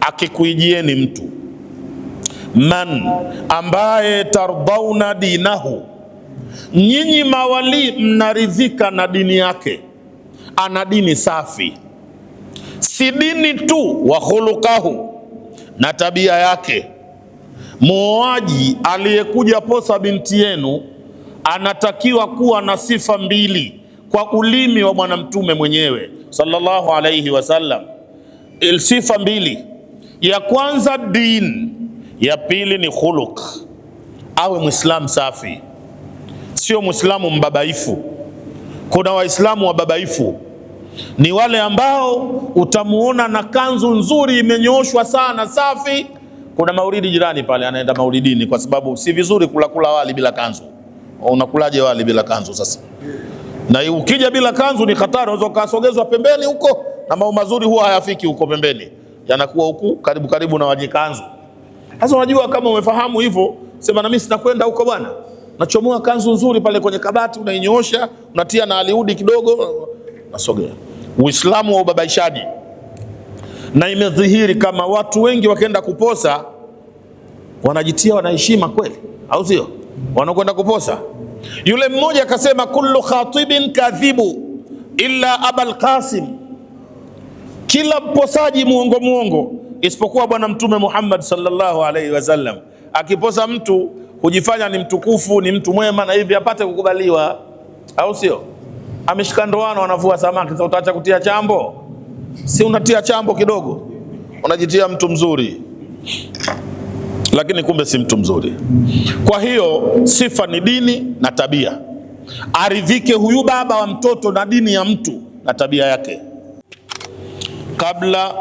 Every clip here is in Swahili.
Akikuijieni mtu man ambaye tardhauna dinahu, nyinyi mawali mnaridhika na dini yake, ana dini safi, si dini tu, wa khuluqahu, na tabia yake. Muoaji aliyekuja posa binti yenu anatakiwa kuwa na sifa mbili kwa ulimi wa Bwana Mtume mwenyewe sallallahu alayhi wasallam. Sifa mbili, ya kwanza din, ya pili ni khuluq. Awe Muislamu safi, sio Muislamu mbabaifu. Kuna Waislamu wababaifu, ni wale ambao utamuona na kanzu nzuri imenyooshwa sana safi. Kuna maulidi jirani pale, anaenda maulidini kwa sababu si vizuri kula wali bila kanzu. Unakulaje wali bila kanzu sasa? Na ukija bila kanzu ni hatari, unaweza kusogezwa pembeni huko, na mambo mazuri huwa hayafiki huko pembeni, yanakuwa huku karibu na wajikanzu. Sasa unajua, kama umefahamu hivyo, sema na mimi sitakwenda huko bwana. Nachomoa kanzu nzuri pale kwenye kabati, unainyoosha, unatia na aliudi kidogo, nasogea. Uislamu wa ubabaishaji. Na imedhihiri kama watu wengi wakienda kuposa wanajitia wanaheshima kweli, au sio? Wanakwenda kuposa. Yule mmoja akasema kullu khatibin kadhibu illa Abul Qasim, kila mposaji muongo isipokuwa Bwana Mtume Muhammad sallallahu alaihi wasallam. Akiposa mtu hujifanya ni mtukufu, ni mtu mwema, na hivi apate kukubaliwa, au sio? Ameshika ndoano, wanavua samaki. Sasa utaacha kutia chambo? Si unatia chambo kidogo, unajitia mtu mzuri, lakini kumbe si mtu mzuri. Kwa hiyo sifa ni dini na tabia. Aridhike huyu baba wa mtoto na dini ya mtu na tabia yake. Kabla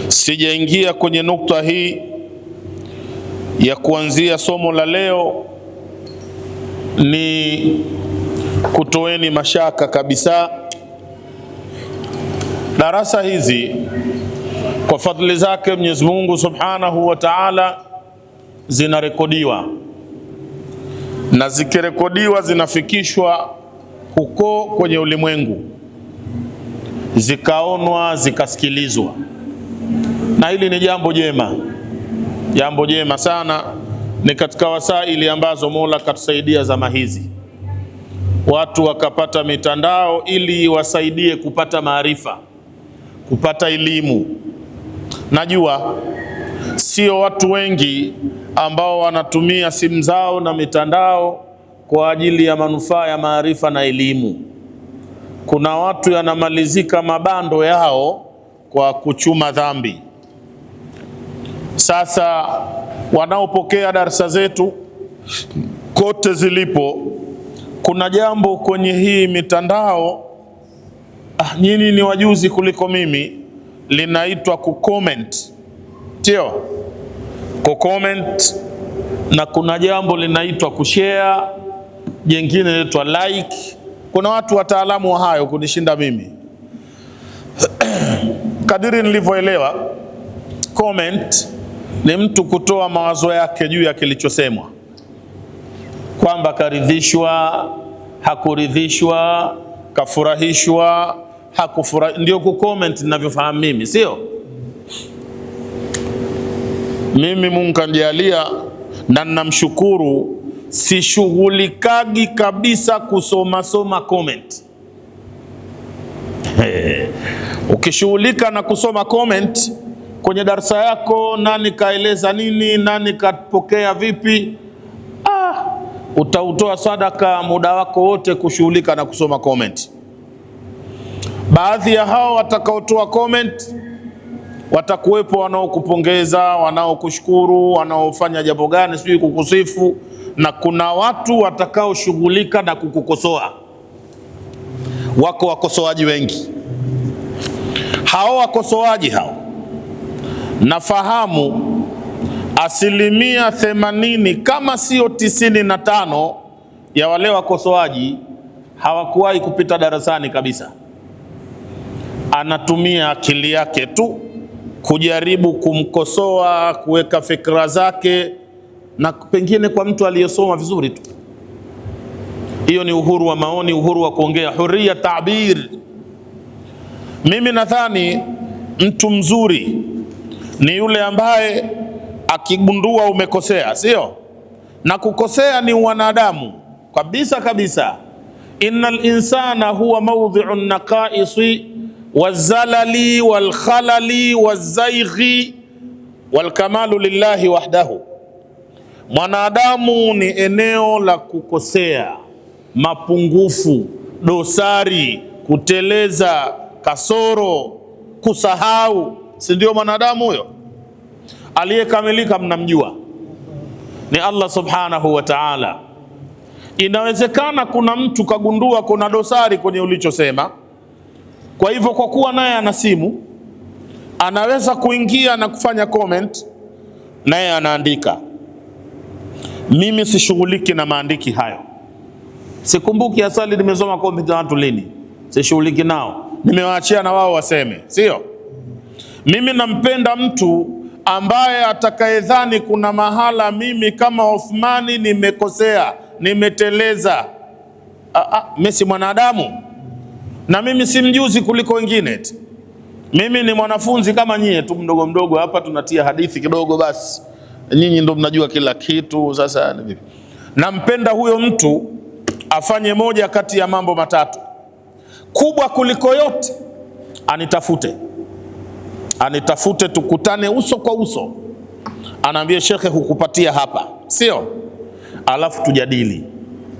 sijaingia kwenye nukta hii ya kuanzia somo la leo, ni kutoeni mashaka kabisa, darasa hizi kwa fadhili zake Mwenyezi Mungu Subhanahu wa Ta'ala zinarekodiwa, na zikirekodiwa zinafikishwa huko kwenye ulimwengu, zikaonwa, zikasikilizwa, na hili ni jambo jema sana. Ni katika wasaili ambazo Mola katusaidia zama hizi, watu wakapata mitandao ili wasaidie kupata maarifa, kupata elimu. Najua sio watu wengi ambao wanatumia simu zao na mitandao kwa ajili ya manufaa ya maarifa na elimu. Kuna watu yanamalizika mabando yao kwa kuchuma dhambi. Sasa wanaopokea darasa zetu kote zilipo, kuna jambo kwenye hii mitandao, nyinyi ni wajuzi kuliko mimi, linaitwa kucomment. Tio, kucomment, na kuna jambo linaitwa kushare, jingine linaitwa like. Kuna watu wataalamu wa hayo kunishinda mimi. Kadiri nilivyoelewa, comment ni mtu kutoa mawazo yake juu ya kilichosemwa, kwamba karidhishwa, hakuridhishwa, kafurahishwa, ndio kucomment ninavyofahamu mimi, sio? Mimi Mungu kanijalia na ninamshukuru, sishughulikagi kabisa kusoma comment. Ukishughulika na kusoma comment kwenye darasa yako, nani kaeleza nini, nani kapokea vipi, utautoa sadaka muda wako wote kushughulika na kusoma comment. Baadhi ya hao watakaotoa comment watakuwepo wanaokupongeza, wanaokushukuru, wanaofanya jambo gani sijui kukusifu, na kuna watu watakaoshughulika na kukukosoa. Wako wakosoaji wengi. Hao wakosoaji hao, nafahamu 80% kama sio 95 ya wale wakosoaji hawakuwahi kupita darasani kabisa. Anatumia akili yake tu kujaribu kumkosoa, kuweka fikra zake, na pengine kwa mtu aliyesoma vizuri tu. Hiyo ni uhuru wa maoni, uhuru wa kuongea, huria ta'bir. Mimi nadhani mtu mzuri ni yule ambaye akigundua umekosea, sio? Na kukosea ni wanadamu kabisa kabisa. Innal insana huwa mawdhi'u naqaisi wazalali walkhalali wazaighi walkamalu lillahi wahdahu. Mwanadamu ni eneo la kukosea, mapungufu, dosari, kuteleza, kasoro, kusahau. Si ndio mwanadamu huyo? Aliyekamilika mnamjua ni Allah subhanahu wa ta'ala. Inawezekana kuna mtu kagundua kuna dosari kwenye ulichosema, kwa hivyo kwa kuwa naye ana simu anaweza kuingia na kufanya comment, naye anaandika. Mimi sishughuliki na maandiki hayo. Sikumbuki asali nimesoma comment za watu lini. Sishughuliki nao, nimewaachia na wao waseme, sio? Mimi nampenda mtu ambaye atakayedhani kuna mahala mimi kama Uthmani nimekosea, nimeteleza. Mimi si mwanadamu, na mimi si mjuzi kuliko wengine. Mimi ni mwanafunzi kama nyie tu, mdogo mdogo hapa, tunatia hadithi kidogo basi. Nyinyi ndo mnajua kila kitu. Sasa nampenda huyo mtu afanye moja kati ya mambo matatu kubwa kuliko yote: anitafute, tukutane uso kwa uso, anaambia shekhe, hukupatia hapa, sio? Alafu tujadili,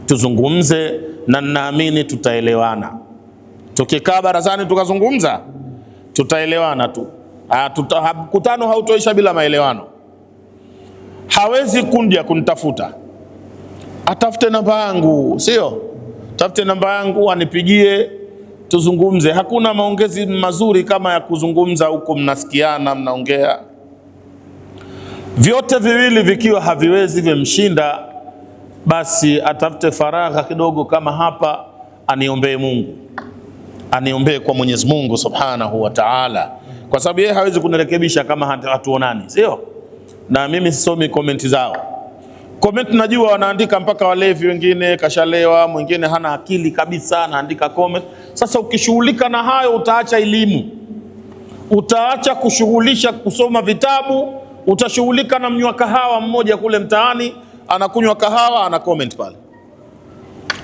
tuzungumze, na naamini tutaelewana. Tukikaa barazani tukazungumza, tutaelewana tu. Mkutano hautoisha bila maelewano. Hawezi kundia kunitafuta, atafute namba yangu, sio? Tafute namba yangu, anipigie, tuzungumze. Hakuna maongezi mazuri kama ya kuzungumza huko, mnasikiana, mnaongea. Vyote viwili vikiwa haviwezi vimshinda, basi atafute faragha kidogo kama hapa, aniombee Mungu, aniombee kwa Mwenyezi Mungu Subhanahu wa Ta'ala, kwa sababu yeye hawezi kunirekebisha kama hatuonani, sio? Na mimi sisomi komenti zao. Komenti najua wanaandika mpaka walevi, wengine kashalewa, mwingine hana akili kabisa, anaandika comment. Sasa ukishughulika na hayo utaacha elimu, utaacha kushughulisha kusoma vitabu, utashughulika na mnywa kahawa mmoja kule mtaani, anakunywa kahawa, ana comment pale.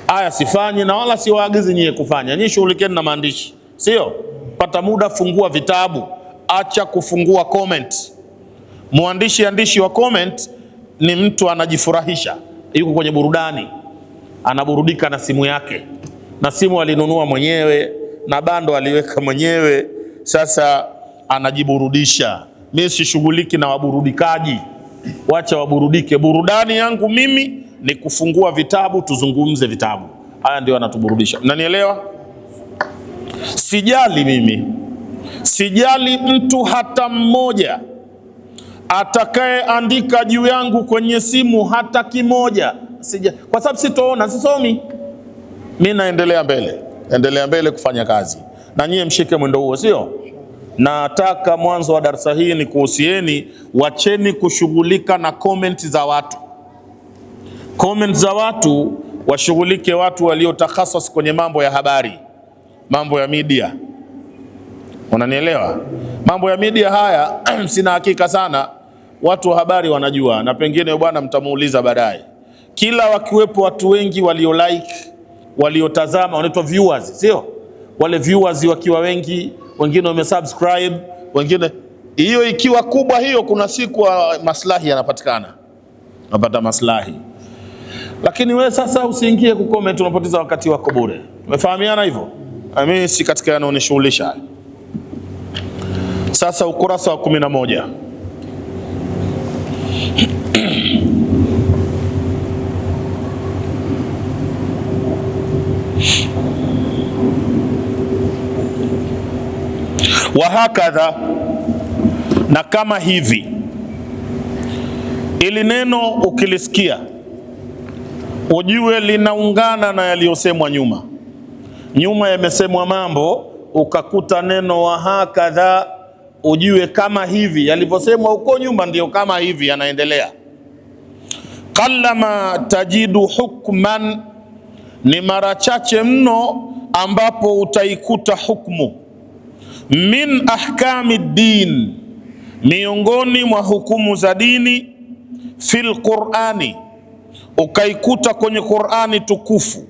Aya sifanyi, na wala siwaagizi nyie kufanya. Nyie shughulikeni na maandishi, sio? Pata muda, fungua vitabu, acha kufungua comment. Andishi wa comment ni mtu anajifurahisha, yuko kwenye burudani, anaburudika na simu yake, na simu alinunua mwenyewe na bando aliweka mwenyewe, sasa anajiburudisha. Mimi sishughuliki na waburudikaji, wacha waburudike. Burudani yangu mimi ni kufungua vitabu, tuzungumze vitabu. Haya ndio anatuburudisha. Mnanielewa? Sijali mimi, sijali mtu hata mmoja atakayeandika juu yangu kwenye simu hata kimoja, kwa sababu sitoona, sisomi. Mimi naendelea mbele kufanya kazi, na nyie mshike mwendo huo, sio? Nataka mwanzo wa darasa hii ni kuhusieni, wacheni kushughulika na comment za watu. Comment za watu washughulike watu waliotakhasus kwenye mambo ya habari, mambo ya media. Unanielewa? Mambo ya media haya sina hakika sana watu wa habari wanajua, na pengine bwana mtamuuliza baadaye. Kila wakiwepo watu wengi walio like, waliotazama, wanaitwa viewers, sio? Wale viewers wakiwa wengi, wengine wamesubscribe, wengine, hiyo ikiwa kubwa hiyo, kuna siku maslahi yanapatikana, napata maslahi. Lakini wewe sasa usiingie kucomment, unapoteza wakati wako bure. Tumefahamiana hivyo? Mimi si katika yanaonishughulisha. Sasa ukurasa wa 11. Wahakadha, na kama hivi. Ili neno ukilisikia ujue linaungana na yaliyosemwa nyuma. Nyuma yamesemwa mambo, ukakuta neno wahakadha, ujue kama hivi yalivyosemwa huko nyuma ndio kama hivi yanaendelea. Qallama tajidu hukman, ni mara chache mno ambapo utaikuta hukmu. min ahkami din, miongoni mwa hukumu za dini, fil Qur'ani, ukaikuta kwenye Qur'ani tukufu,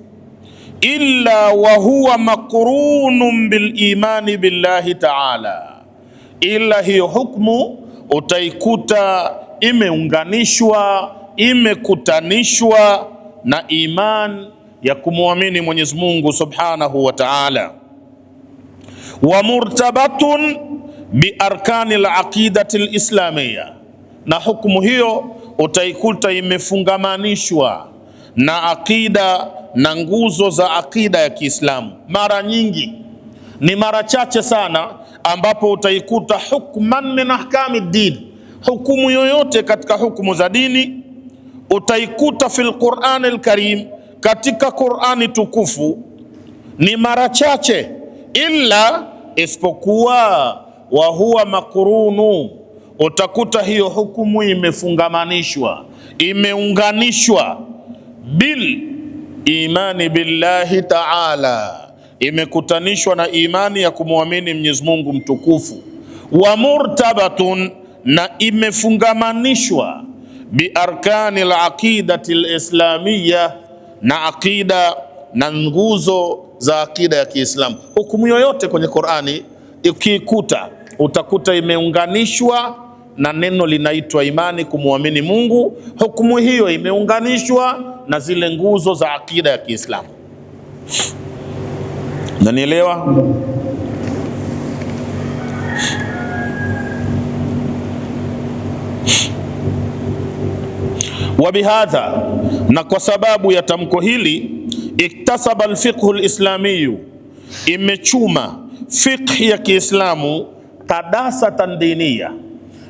illa wa huwa makrunun bil imani billahi ta'ala, ila hiyo hukumu utaikuta imeunganishwa, imekutanishwa na iman ya kumwamini Mwenyezi Mungu Subhanahu wa Ta'ala. Wa murtabatun bi arkani al-aqidati al-islamiyya, na hukumu hiyo utaikuta imefungamanishwa na akida na nguzo za akida ya Kiislamu. Mara nyingi, ni mara chache sana ambapo utaikuta hukman min ahkami din, hukumu yoyote katika hukumu za dini utaikuta fil Qur'an al-Karim, katika Qur'ani tukufu. Ni mara chache, illa isipokuwa wa huwa makrunu, utakuta hiyo hukumu imefungamanishwa, imeunganishwa bil imani billahi ta'ala, imekutanishwa na imani ya kumwamini Mwenyezi Mungu mtukufu. Wa murtabatun, na imefungamanishwa bi arkani al-aqidati al-islamiyya, na akida na nguzo za akida ya Kiislamu. Hukumu yoyote kwenye Qur'ani ukikuta, utakuta imeunganishwa na neno linaitwa imani, kumwamini Mungu. Hukumu hiyo imeunganishwa na zile nguzo za akida ya Kiislamu. Nanielewa? Wa bihadha, na kwa sababu ya tamko hili, iktasaba alfiqhu alislamiyu, imechuma fiqh ya Kiislamu, kadasatan diniya,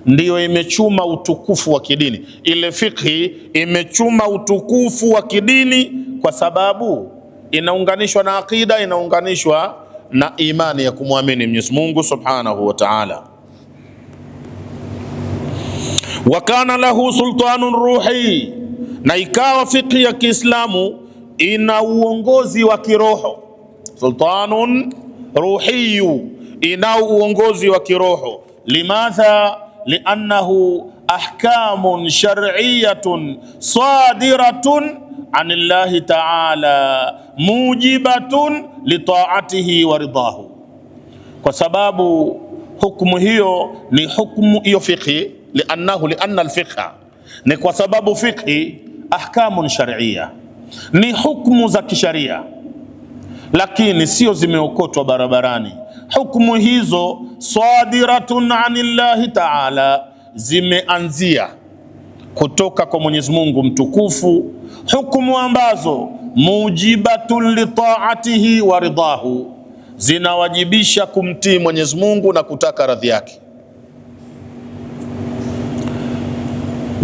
ndiyo imechuma utukufu wa kidini. Ile fiqhi imechuma utukufu wa kidini kwa sababu inaunganishwa na akida, inaunganishwa na imani ya kumwamini Mwenyezi Mungu Subhanahu wa Ta'ala. Wa kana lahu sultanun ruhi, na ikawa fiqhi ya Kiislamu ina uongozi wa kiroho. Sultanun ruhiyu, ina uongozi wa kiroho. Limadha? Liannahu ahkamun shar'iyyatun sadiratun anillahi ta'ala mujibatun li ta'atihi wa ridahu, kwa sababu hukumu hiyo ni hukumu hiyo fiqhi. Lianna alfiqha, ni kwa sababu fiqhi ahkamun shar'iyya, ni hukumu za kisharia, lakini sio zimeokotwa barabarani. Hukumu hizo sadiratun anillahi ta'ala, zimeanzia kutoka kwa Mwenyezi Mungu mtukufu, hukumu ambazo mujibatun li ta'atihi wa ridahu, zinawajibisha kumtii Mwenyezi Mungu na kutaka radhi yake.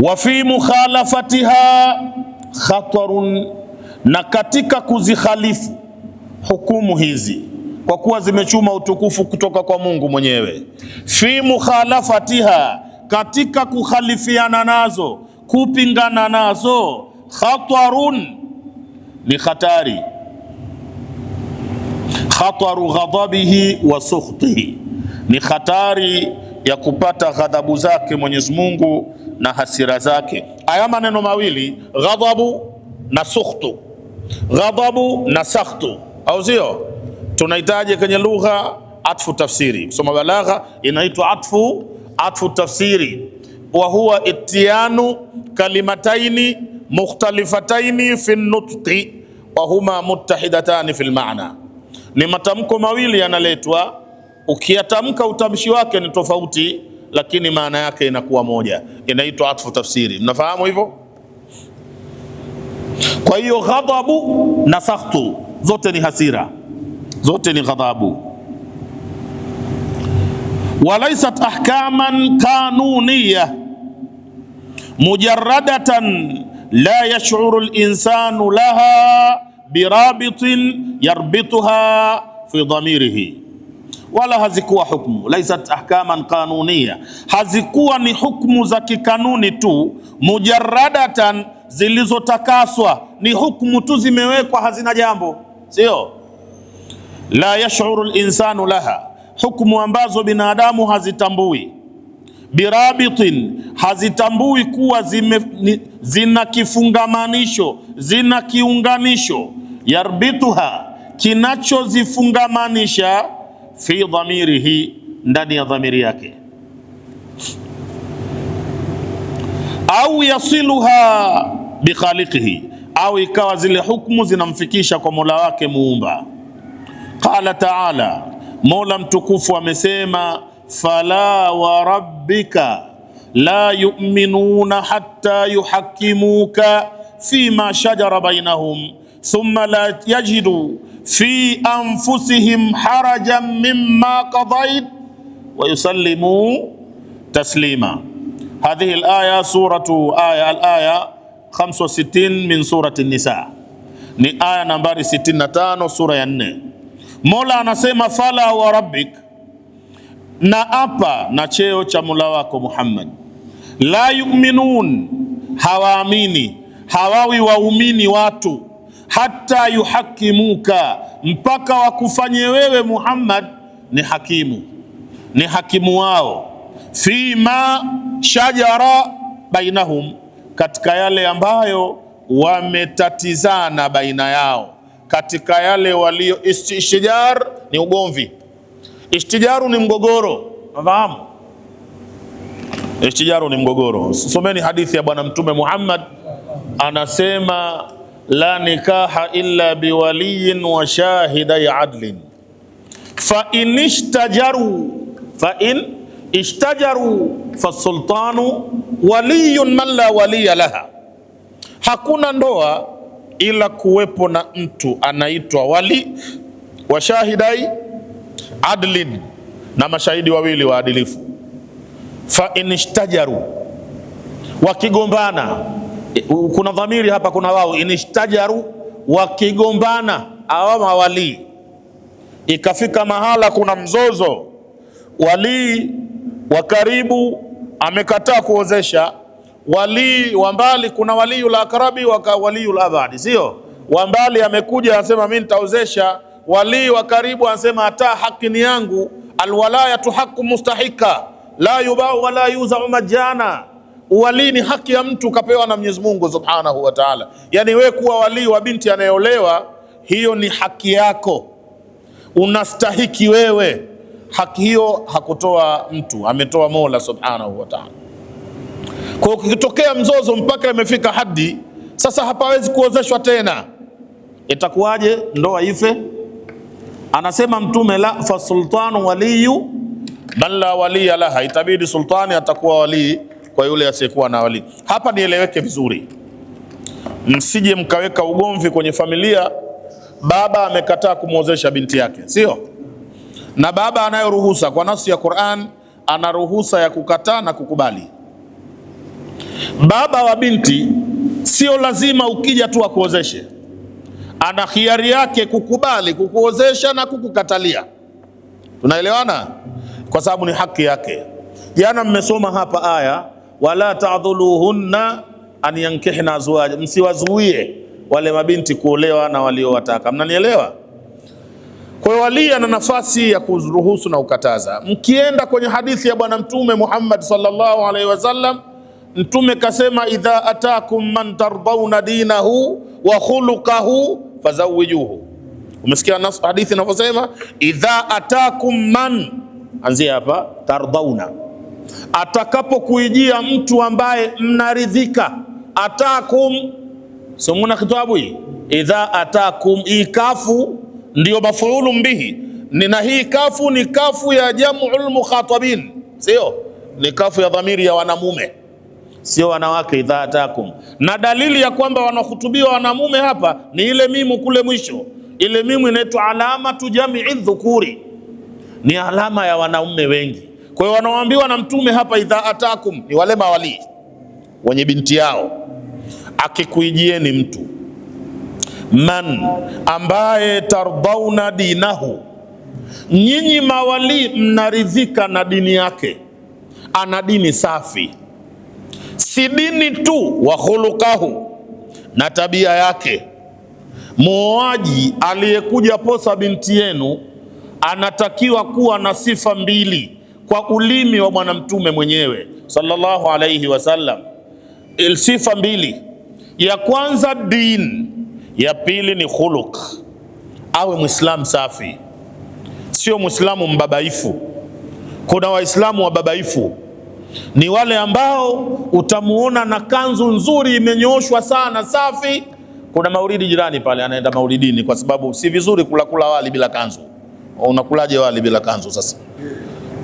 Wa fi mukhalafatiha khatarun, na katika kuzikhalifu hukumu hizi, kwa kuwa zimechuma utukufu kutoka kwa Mungu mwenyewe, fi mukhalafatiha, katika kukhalifiana nazo, kupingana nazo, khatarun, ni khatari. Khataru ghadabihi wa sukhtihi, ni khatari ya kupata ghadhabu zake Mwenyezi Mungu na hasira zake. Haya maneno mawili, ghadhabu na sukhtu, ghadhabu na sakhtu, au sio? Tunahitaji kwenye lugha atfu tafsiri. Kusoma balagha inaitwa atfu tafsiri, wa huwa itiyanu kalimataini mukhtalifataini fi nutqi wa huma muttahidatani fil maana. Ni matamko mawili yanaletwa, ukiyatamka utamshi wake ni tofauti, lakini maana yake inakuwa moja. Inaitwa atfu tafsiri. Mnafahamu hivyo? Kwa hiyo ghadhabu na sakhtu zote ni hasira, zote ni ghadhabu. Walaysat ahkaman kanuniyya mujarradatan la yash'uru al-insanu laha birabitin yarbituha fi dhamirihi, wala hazikuwa hukumu. Laysat ahkaman kanuniyya, hazikuwa ni hukumu za kikanuni tu, mujarradatan, zilizotakaswa, ni hukumu tu zimewekwa, hazina jambo, sio? La yash'uru al-insanu laha, hukumu ambazo binadamu hazitambui, birabitin, hazitambui kuwa zina kifungamanisho, zina kiunganisho, yarbituha, kinachozifungamanisha, fi dhamirihi, ndani ya dhamiri yake, au yasiluha bikhaliqihi, au ikawa zile hukumu zinamfikisha kwa Mola wake muumba. Qala ta'ala, Mola mtukufu amesema, fala wa rabbika la yu'minuna hatta yuhakkimuka fima shajara bainahum thumma la yajidu fi anfusihim harajan mimma qadait wa yusallimu taslima. Hadhihi al-aya al-aya 65 min surati an-Nisa, ni aya nambari 65 sura ya 4. Mola anasema fala wa rabbik, na apa na cheo cha Mola wako Muhammad, la yu'minun, hawaamini, hawawi waumini watu, hata yuhakimuka, mpaka wakufanye wewe Muhammad ni hakimu, ni hakimu wao, fima shajara bainahum, katika yale ambayo wametatizana baina yao, katika yale walio. Ishtijar ni ugomvi, ishtijaru ni mgogoro, nafahamu ishtijaru ni mgogoro. Someni hadithi ya Bwana Mtume Muhammad, anasema la nikaha illa biwaliyin wa shahidai adlin fa in ishtajaru fasultanu waliyun man la waliya laha. Hakuna ndoa ila kuwepo na mtu anaitwa wali wa shahidai adlin, na mashahidi wawili waadilifu. Fa in ishtajaru, wakigombana, kuna dhamiri hapa, kuna wao. In ishtajaru, wakigombana awa mawali, ikafika mahala kuna mzozo, wali wa karibu amekataa kuozesha, wali wa mbali, kuna waliyul akrabi wa waliyul abadi, sio wa mbali amekuja anasema mimi nitaozesha, wali wa karibu anasema hata haki ni yangu. Alwalayatu haqqu mustahika la yubau wala yuzau majana. Wali ni haki ya mtu kapewa na Mwenyezi Mungu Subhanahu wa Ta'ala. Yani wewe kuwa wali wa binti anayeolewa, hiyo ni haki yako, unastahiki wewe. Haki hiyo hakutoa mtu, ametoa Mola Subhanahu wa Ta'ala. Kwa hiyo kikitokea mzozo mpaka imefika hadi sasa hapawezi kuozeshwa tena, itakuwaje? Ndoa ife? Anasema Mtume, la fa sultanu waliyu man la waliya laha, itabidi sultani atakuwa wali kwa yule asiyekuwa na wali. Hapa nieleweke vizuri, msije mkaweka ugomvi kwenye familia. Baba amekataa kumwozesha binti yake, sio? Na baba anayo ruhusa kwa nafsi ya Qur'an, ana ruhusa ya kukataa na kukubali. Baba wa binti sio lazima ukija tu akuozeshe, ana khiari yake kukubali kukuozesha na kukukatalia. Tunaelewana? Kwa sababu ni haki yake. Jana mmesoma hapa aya, wala ta'dhuluhunna an yankihna azwaja, msiwazuie wale mabinti kuolewa na waliowataka. Mnanielewa? Kwa hiyo wali ana nafasi ya kuruhusu na ukataza. Mkienda kwenye hadithi ya Bwana Mtume Muhammad sallallahu alaihi wasallam, Mtume kasema idha atakum man tardawna dinahu wa khuluquhu fazawijuhu. Umesikia hadithi inavyosema idha atakum man, anzia hapa, tardawna, atakapokuijia mtu ambaye mnaridhika. Atakum, somuna kitabu hii, idha atakum, ikafu ndio mafuulu bihi, na hii kafu ni kafu ya jam'ul mukhatabin, sio? Ni kafu ya dhamiri ya wanamume, sio wanawake. Idha atakum, na dalili ya kwamba wanahutubiwa wanamume hapa ni ile mimu kule mwisho. Ile mimu inaitwa alamatu jamii dhukuri, ni alama ya wanaume wengi. Kwa hiyo wanaoambiwa na Mtume hapa idha atakum ni wale mawali wenye binti yao. Akikuijieni mtu man, ambaye tardawna dinahu, nyinyi mawali mnaridhika na dini yake, ana dini safi, si dini tu, wa khuluquhu, na tabia yake. Muoaji aliyekuja posa binti yenu anatakiwa kuwa na sifa mbili kwa ulimi wa Bwana Mtume mwenyewe sallallahu alayhi wasallam. Sifa mbili, ya kwanza din, ya pili ni khuluq. Awe Muislamu safi, sio Muislamu mbabaifu. Kuna Waislamu wababaifu, ni wale ambao utamuona na kanzu nzuri imenyooshwa sana safi. Kuna maulidi jirani pale, anaenda maulidini kwa sababu si vizuri kula wali bila kanzu. Unakulaje wali bila kanzu sasa?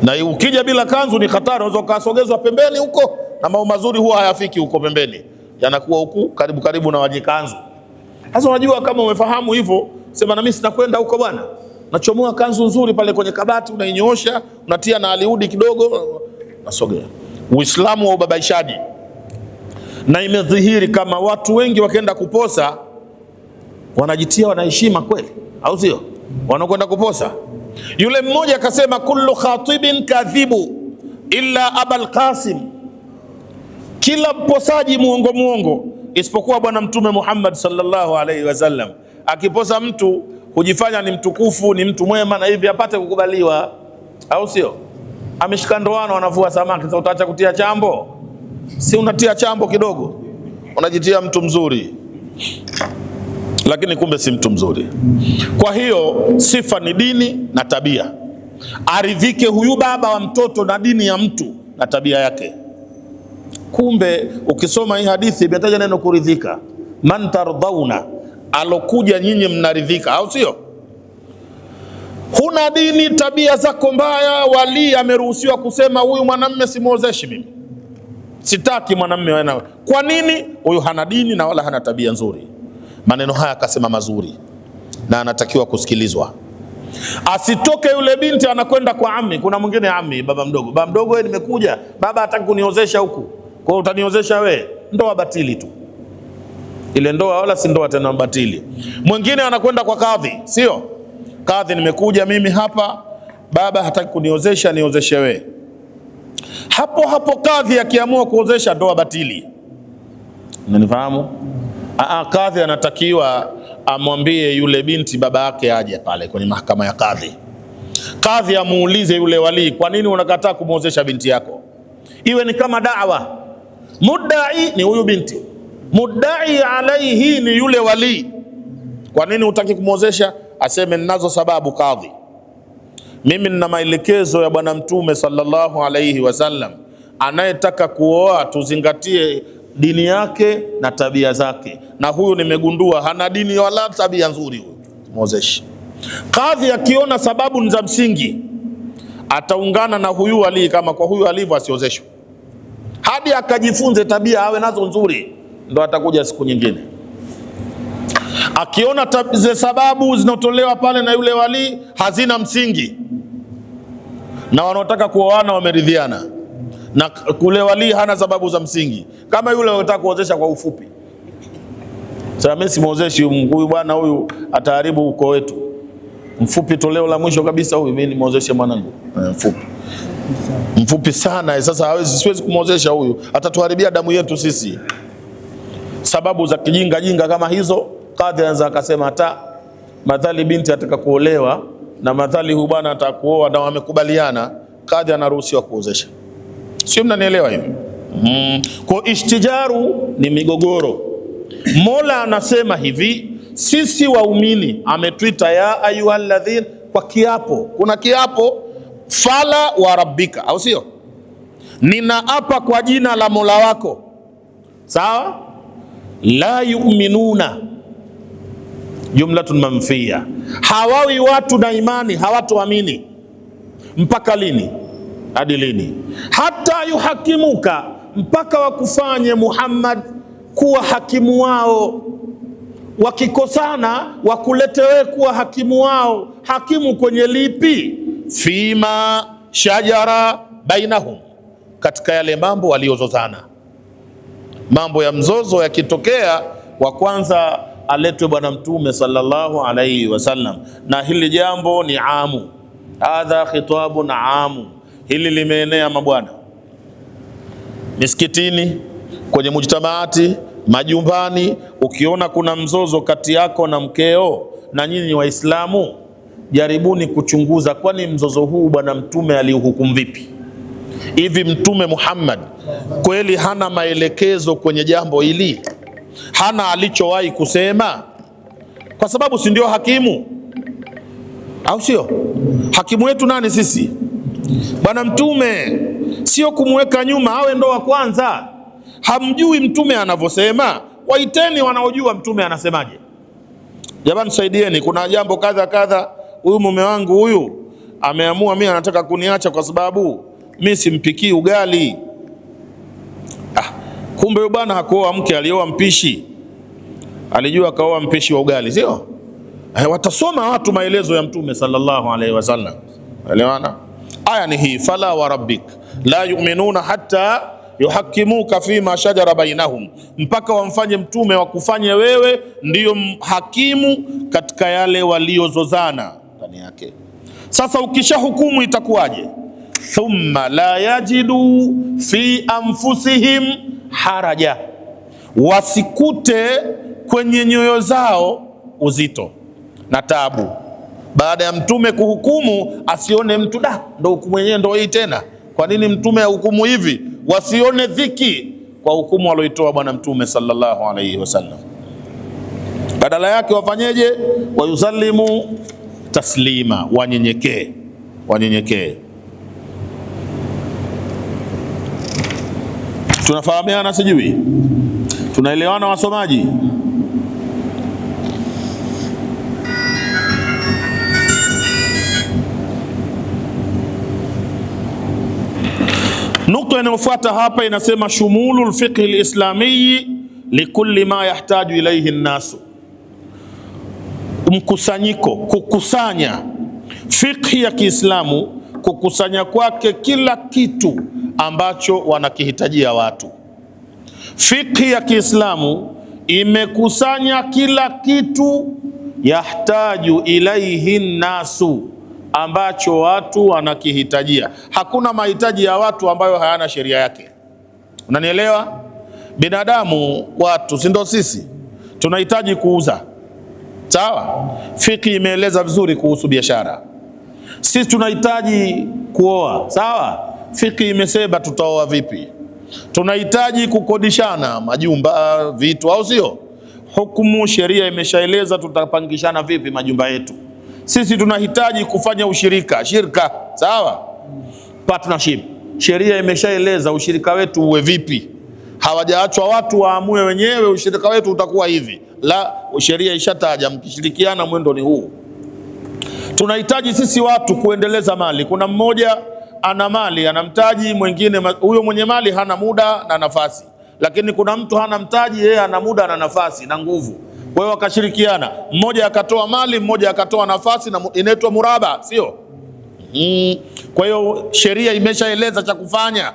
Na ukija bila kanzu ni hatari, unaweza kusogezwa pembeni huko, na mambo mazuri huwa hayafiki huko pembeni, yanakuwa huku karibu na wajikanzu. Sasa unajua, kama umefahamu hivyo, sema na mimi sitakwenda huko bwana. Nachomoa kanzu nzuri pale kwenye kabati, unainyoosha, unatia na aliudi kidogo, nasogea. Uislamu wa ubabaishaji. Na imedhihiri kama watu wengi wakienda kuposa wanajitia wanaheshima kweli, au sio? Wanakwenda kuposa. Yule mmoja akasema kullu khatibin kadhibu illa Abul Qasim, kila mposaji muongo isipokuwa Bwana Mtume Muhammad sallallahu alaihi wasallam. Akiposa mtu hujifanya ni mtukufu, ni mtu mwema, na hivi apate kukubaliwa, au sio? Ameshika ndoano, anavua samaki, sasa utaacha kutia chambo? Si unatia chambo kidogo, unajitia mtu mzuri, lakini kumbe si mtu mzuri. Kwa hiyo sifa ni dini na tabia. Aridhike huyu baba wa mtoto na dini ya mtu na tabia yake. Kumbe ukisoma hii hadithi imetaja neno kuridhika, man tardhauna, alokuja nyinyi mnaridhika, au sio? Huna dini, tabia zako mbaya, wali ameruhusiwa kusema huyu mwanamume simuozeshi mimi, sitaki mwanamume wewe nawe. Kwa nini? Huyu hana dini na wala hana tabia nzuri. Maneno haya akasema mazuri na anatakiwa kusikilizwa. Asitoke yule binti anakwenda kwa ammi. Kuna mwingine ammi, baba mdogo, wewe nimekuja, baba hataki kuniozesha huku, kwa hiyo utaniozesha wewe. Ndoa batili tu ile ndoa, wala si ndoa tena, batili. Mwingine anakwenda kwa kadhi, sio kadhi, nimekuja mimi hapa, baba hataki kuniozesha, niozeshe wewe. Hapo kadhi akiamua kuozesha, ndoa batili. Unanifahamu? Kadhi anatakiwa amwambie yule binti baba yake aje pale kwenye mahakama ya kadhi. Kadhi amuulize yule wali, kwa nini unakataa kumuozesha binti yako? Iwe ni kama da'wa. Mudda'i ni huyu binti, mudda'i alaihi ni yule wali. Kwa nini hutaki kumuozesha? Aseme ninazo sababu kadhi, mimi nina maelekezo ya Bwana Mtume sallallahu alaihi wasallam, anayetaka kuoa tuzingatie dini yake na tabia zake, na huyu nimegundua hana dini wala tabia nzuri, huyu muozeshi. Kadhi akiona sababu ni za msingi, ataungana na huyu wali, kama kwa huyu alivyo asiozeshwe, hadi akajifunze tabia awe nazo nzuri, ndo atakuja siku nyingine. Akiona sababu zinotolewa pale na yule wali hazina msingi, na wanaotaka kuoana wameridhiana, na kule wali hana sababu za msingi, kama yule anataka kuozesha kwa ufupi. Sasa mimi simuozeshi huyu bwana, huyu ataharibu uko wetu. Mfupi toleo la mwisho kabisa, huyu mimi nimuozeshe mwanangu mfupi sana. Sasa siwezi kumuozesha huyu, atatuharibia damu yetu sisi. Sababu za kijinga kama hizo, kadhi anaweza akasema hata madhali binti ataka kuolewa na madhali huyu bwana atakuoa na wamekubaliana, kadhi anaruhusiwa kuozesha. Sio, mnanielewa hivi? Kwa ishtijaru ni migogoro. Mola anasema hivi, sisi waumini ametuita ya ayyuhalladhin, kwa kiapo. Kuna kiapo, fala wa rabbika, au sio? Ninaapa kwa jina la Mola wako, sawa? La yu'minuna, jumlatun manfiya, hawawi watu na imani, hawatoamini mpaka lini? Hadi lini? Hata yuhakimuka, mpaka wakufanye Muhammad kuwa hakimu wao. Wakikosana wakulete wewe kuwa hakimu wao. Hakimu kwenye lipi? Fima shajara bainahum, katika yale mambo waliozozana. Mambo ya mzozo yakitokea, wa kwanza aletwe Bwana Mtume sallallahu alaihi wasallam, na hili jambo ni amu, hadha khitabun amu, hili limeenea mabwana, misikitini, kwenye mujtamaati, majumbani. Ukiona kuna mzozo kati yako na mkeo, na nyinyi Waislamu, jaribuni kuchunguza, kwani mzozo huu bwana mtume aliuhukumu vipi? Hivi mtume Muhammad kweli hana maelekezo kwenye jambo hili? Hana alichowahi kusema? Kwa sababu si ndio hakimu, au sio? Hakimu wetu nani sisi? Bwana mtume, sio kumweka nyuma, awe ndo wa kwanza. Hamjui mtume anavyosema? Waiteni wanaojua mtume anasemaje. Jamani, saidieni, kuna jambo kadha kadha, huyu mume wangu huyu ameamua mimi anataka kuniacha kwa sababu mimi simpikii ugali. Kumbe huyu bwana hakuoa mke, alioa mpishi. Alijua kaoa mpishi wa ugali, sio? Watasoma watu maelezo ya mtume sallallahu alaihi wasallam. Elewana? Aya ni hii, fala wa rabbik la yu'minuna hatta yuhakimuka fima shajara bainahum, mpaka wamfanye mtume wakufanye wewe ndiyo hakimu katika yale waliozozana ndani yake. Sasa ukisha hukumu itakuwaje? Thumma la yajidu fi anfusihim haraja, wasikute kwenye nyoyo zao uzito na taabu. Baada ya mtume kuhukumu, asione mtu ndo hukumu yenyewe ndo hii tena, kwa nini mtume hukumu hivi? Wasione dhiki kwa hukumu alioitoa bwana mtume sallallahu alaihi wasallam. Badala yake wafanyeje? Wayusallimu taslima, wanyenyekee. Tunafahamiana? Sijui tunaelewana wasomaji? Nukta inayofuata hapa inasema shumulu lfiqhi lislami likulli ma yahtaju ilaihi nnasu, mkusanyiko, kukusanya fiqhi ya Kiislamu, kukusanya kwake kila kitu ambacho wanakihitajia watu. Fiqhi ya Kiislamu imekusanya kila kitu yahtaju ilaihi nnasu, ambacho watu wanakihitajia. Hakuna mahitaji ya watu ambayo hayana sheria yake. Unanielewa? Binadamu, watu, si ndio sisi tunahitaji kuuza, sawa? Fiqhi imeeleza vizuri kuhusu biashara. Sisi tunahitaji kuoa, sawa? Fiqhi imesema tutaoa vipi. Tunahitaji kukodishana majumba, vitu, au sio? Hukumu, sheria imeshaeleza tutapangishana vipi majumba yetu. Sisi tunahitaji kufanya ushirika, shirka, sawa? Partnership, sheria imeshaeleza ushirika wetu uwe vipi. Hawajaachwa watu waamue wenyewe ushirika wetu utakuwa hivi. La, sheria ishataja mkishirikiana mwendo ni huu. Tunahitaji sisi watu kuendeleza mali. Kuna mmoja ana mali, ana mtaji, mwingine huyo mwenye mali hana muda na nafasi. Lakini kuna mtu hana mtaji, yeye ana muda na nafasi na nguvu. Kwa hiyo wakashirikiana, mmoja akatoa mali, mmoja akatoa nafasi, na inaitwa muraba, sio? Kwa hiyo sheria imeshaeleza cha kufanya.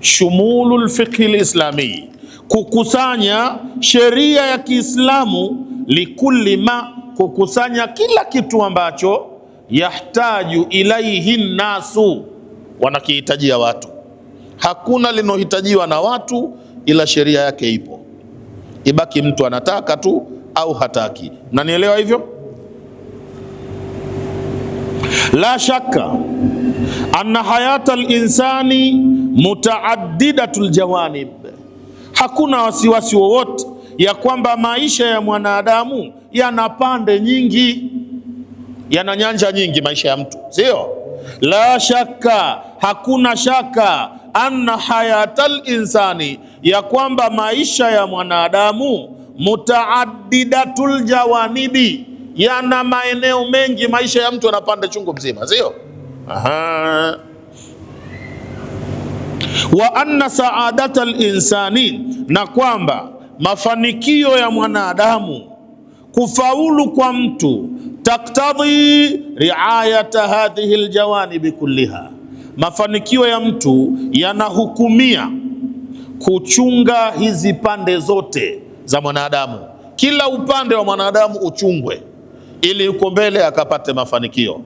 Shumulul fiqhi lislami, kukusanya sheria ya Kiislamu, likulli ma, kukusanya kila kitu ambacho yahtaju ilaihi nasu, wanakihitajia watu. Hakuna linohitajiwa na watu ila sheria yake ipo, ibaki mtu anataka tu au hataki. Mnanielewa hivyo? La shakka anna hayata al-insani mutaaddidatul jawanib, hakuna wasiwasi wowote ya kwamba maisha ya mwanadamu yana pande nyingi, yana nyanja nyingi maisha ya mtu, sio? La shakka, hakuna shaka, anna hayatal insani, ya kwamba maisha ya mwanadamu mutaaddidatul jawanibi, yana maeneo mengi. Maisha ya mtu yanapanda chungu mzima, sio? Aha. Wa anna saadatal insani, na kwamba mafanikio ya mwanadamu, kufaulu kwa mtu, taktadhi riayata hadhihi aljawanibi kulliha, mafanikio ya mtu yanahukumia kuchunga hizi pande zote za mwanadamu. Kila upande wa mwanadamu uchungwe ili uko mbele akapate mafanikio.